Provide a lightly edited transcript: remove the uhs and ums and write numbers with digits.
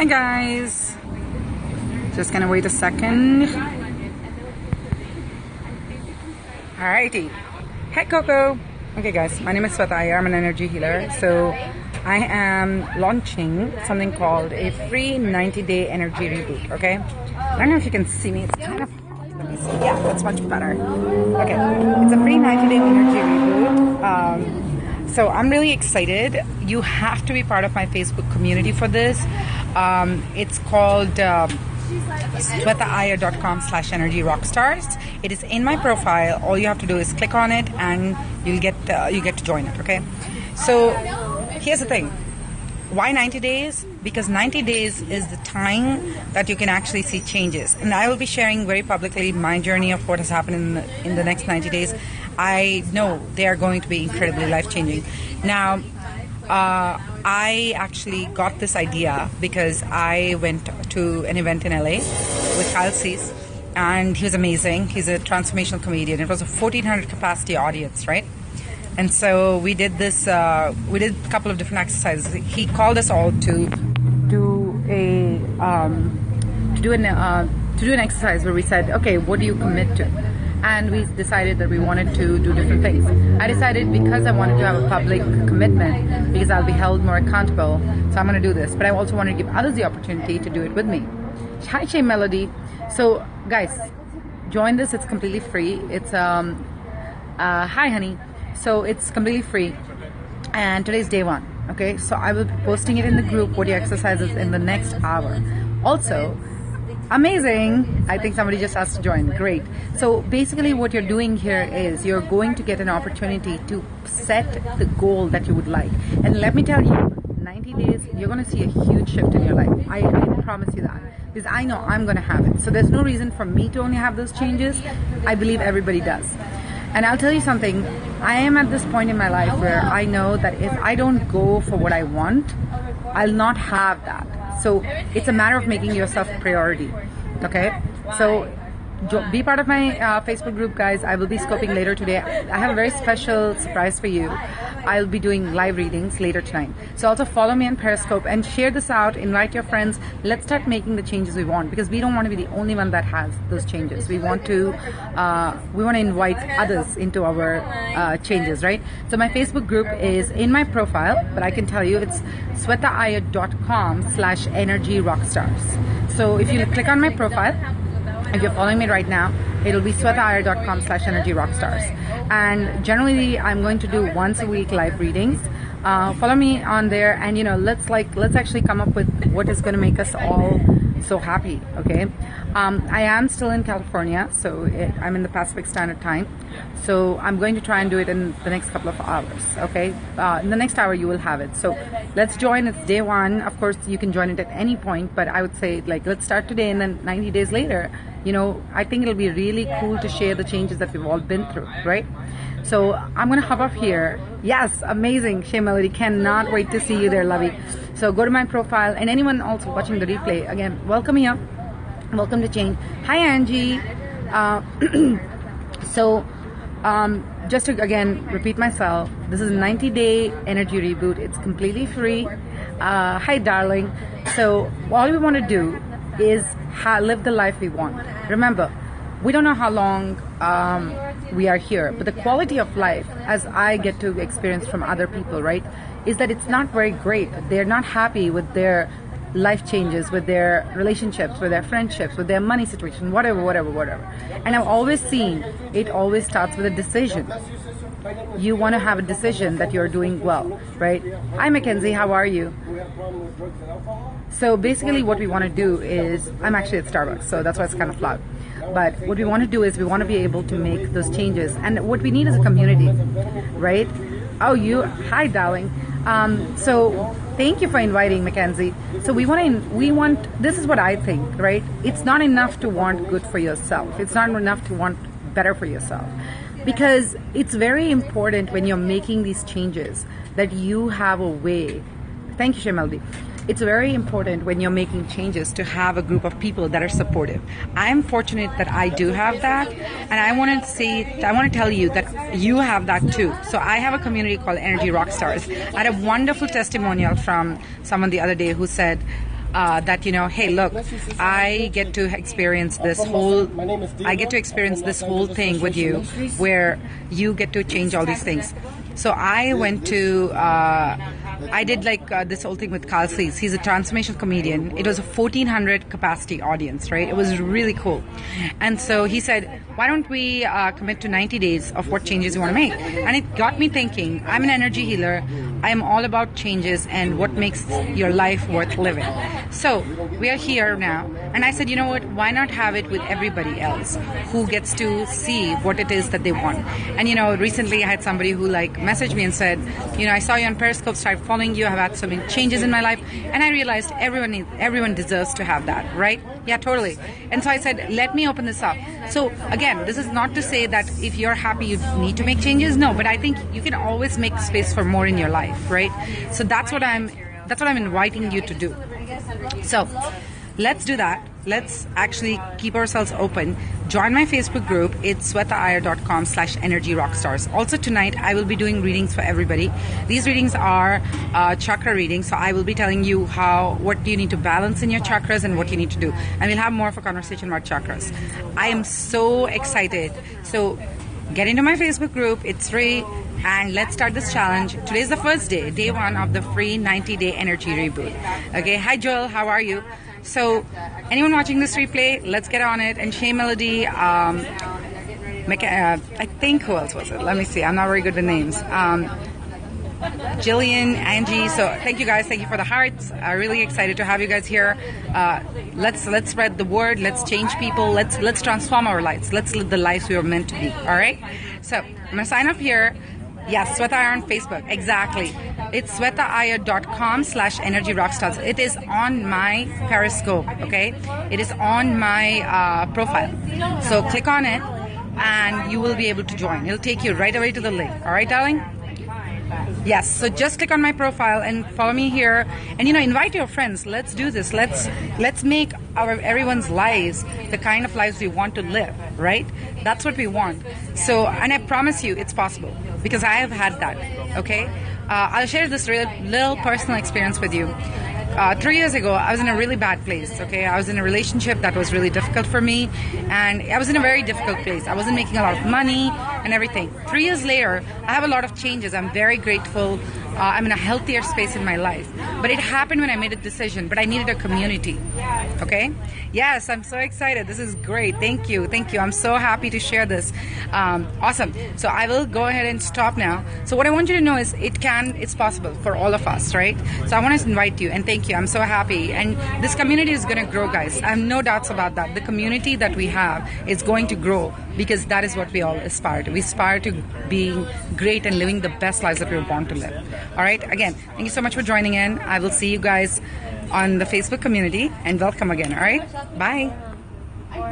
Hi guys, just gonna wait a second. Alrighty, hey Coco. Okay guys, my name is Sweta. I'm an energy healer. So I am launching something called a free 90-day energy reboot. Okay, I don't know if you can see me. It's kind of, let me see. Yeah, that's much better. Okay, it's a free 90-day energy reboot. So I'm really excited. You have to be part of my Facebook community for this. It's called swetaiyer.com/energy rockstars. It is in my profile. All you have to do is click on it and you get to join it. Okay, so here's the thing. Why 90 days? Because 90 days is the time that you can actually see changes. And I will be sharing very publicly my journey of what has happened in the next 90 days. I know they are going to be incredibly life-changing. Now, I actually got this idea because I went to an event in LA with Kyle Cease, and he was amazing. He's a transformational comedian. It was a 1,400 capacity audience, right? And so we did this. We did a couple of different exercises. He called us all to do an exercise where we said, okay, what do you commit to? And we decided that we wanted to do different things. I decided because I wanted to have a public commitment, because I'll be held more accountable, so I'm going to do this. But I also want to give others the opportunity to do it with me. Hi, Shay Melody. So, guys, join this. It's completely free. It's hi, honey. So it's completely free, and today's day one. Okay, so I will be posting it in the group. What your exercises in the next hour. Also, amazing. I think somebody just asked to join. Great. So basically what you're doing here is you're going to get an opportunity to set the goal that you would like. And let me tell you, 90 days, you're going to see a huge shift in your life. I promise you that. Because I know I'm going to have it. So there's no reason for me to only have those changes. I believe everybody does. And I'll tell you something, I am at this point in my life where I know that if I don't go for what I want, I'll not have that. So it's a matter of making yourself a priority. Okay, so be part of my Facebook group, guys. I will be scoping later today. I have a very special surprise for you. I'll be doing live readings later tonight. So also follow me on Periscope and share this out. Invite your friends. Let's start making the changes we want, because we don't want to be the only one that has those changes. We want to invite others into our changes, right? So my Facebook group is in my profile, but I can tell you it's swetaiyer.com/energy rockstars. So if you click on my profile, if you're following me right now, it'll be swetaiyer.com/energy rockstars. And generally, I'm going to do once a week live readings. Follow me on there, and let's actually come up with what is going to make us all so happy. Okay, I am still in California, so I'm in the Pacific Standard Time. So I'm going to try and do it in the next couple of hours. Okay, in the next hour you will have it. So let's join. It's day one. Of course, you can join it at any point, but I would say let's start today, and then 90 days later, I think it'll be really cool to share the changes that we've all been through, right? So I'm gonna hop up here. Yes, amazing, Shay Melody. Cannot wait to see you there, lovey. So go to my profile, and anyone also watching the replay, again, welcome here. Welcome to change. Hi, Angie. Just to again repeat myself, this is a 90-day energy reboot. It's completely free. Hi, darling. So all we want to do is live the life we want. Remember, we don't know how long we are here, but the quality of life, as I get to experience from other people, right, is that it's not very great. They're not happy with their life changes, with their relationships, with their friendships, with their money situation, whatever. And I've always seen it always starts with a decision. You want to have a decision that you're doing well, right? Hi, Mackenzie, how are you? So basically what we want to do is, I'm actually at Starbucks, so that's why it's kind of loud. But what we want to do is we want to be able to make those changes. And what we need is a community, right? Oh, hi, darling. So thank you for inviting, Mackenzie. So we want, this is what I think, right? It's not enough to want good for yourself. It's not enough to want better for yourself. Because it's very important when you're making these changes that you have a way. Thank you, Shemeldi. It's very important when you're making changes to have a group of people that are supportive. I'm fortunate that I do have that, and I want to tell you that you have that too. So I have a community called Energy Rockstars. I had a wonderful testimonial from someone the other day who said, that, you know, hey, look, I get to experience this whole thing with you, where you get to change all these things. So I went to, I did like this whole thing with Carl Slees. He's a transformational comedian. It was a 1,400 capacity audience, right? It was really cool. And so he said, why don't we commit to 90 days of what changes you want to make? And it got me thinking, I'm an energy healer. I'm all about changes and what makes your life worth living. So we are here now. And I said, you know what, why not have it with everybody else who gets to see what it is that they want? And, you know, recently I had somebody who like messaged me and said, you know, I saw you on Periscope, started following you, I've had so many changes in my life. And I realized everyone deserves to have that, right? Yeah, totally. And so I said, let me open this up. So again, this is not to say that if you're happy, you need to make changes. No, but I think you can always make space for more in your life, right? So that's what I'm inviting you to do. So let's do that. Let's actually keep ourselves open. Join my Facebook group. It's swetaiyer.com/energyrockstars. Also tonight, I will be doing readings for everybody. These readings are chakra readings. So I will be telling you what do you need to balance in your chakras and what you need to do. And we'll have more of a conversation about chakras. I am so excited. So get into my Facebook group. It's free. And let's start this challenge. Today's the first day, day 1 of the free 90-day energy reboot. Okay, hi Joel, how are you? So, anyone watching this replay, let's get on it. And Shay Melody, I think, who else was it? Let me see, I'm not very good with names. Jillian, Angie, so thank you guys, thank you for the hearts. I'm really excited to have you guys here. Let's spread the word, let's change people, let's transform our lives, let's live the lives we were meant to be, all right? So, I'm gonna sign up here. Yes, Sweta Iyer on Facebook, exactly. It's swetaiyer.com/energyrockstars. It is on my Periscope, okay? It is on my profile. So click on it and you will be able to join. It'll take you right away to the link. All right, darling? Yes, so just click on my profile and follow me here, and you know, invite your friends. Let's do this. Let's make everyone's lives the kind of lives we want to live, right? That's what we want. So, and I promise you it's possible because I have had that, okay? I'll share this little personal experience with you. 3 years ago, I was in a really bad place, okay? I was in a relationship that was really difficult for me, and I was in a very difficult place. I wasn't making a lot of money and everything. 3 years later, I have a lot of changes. I'm very grateful. I'm in a healthier space in my life. But it happened when I made a decision, but I needed a community, okay? Yes, I'm so excited. This is great. Thank you. Thank you. I'm so happy to share this. Awesome. So I will go ahead and stop now. So what I want you to know is it's possible for all of us, right? So I want to invite you and thank you. I'm so happy. And this community is going to grow, guys. I have no doubts about that. The community that we have is going to grow because that is what we all aspire to. We aspire to being great and living the best lives that we want to live. All right. Again, thank you so much for joining in. I will see you guys on the Facebook community and welcome again. All right. Bye.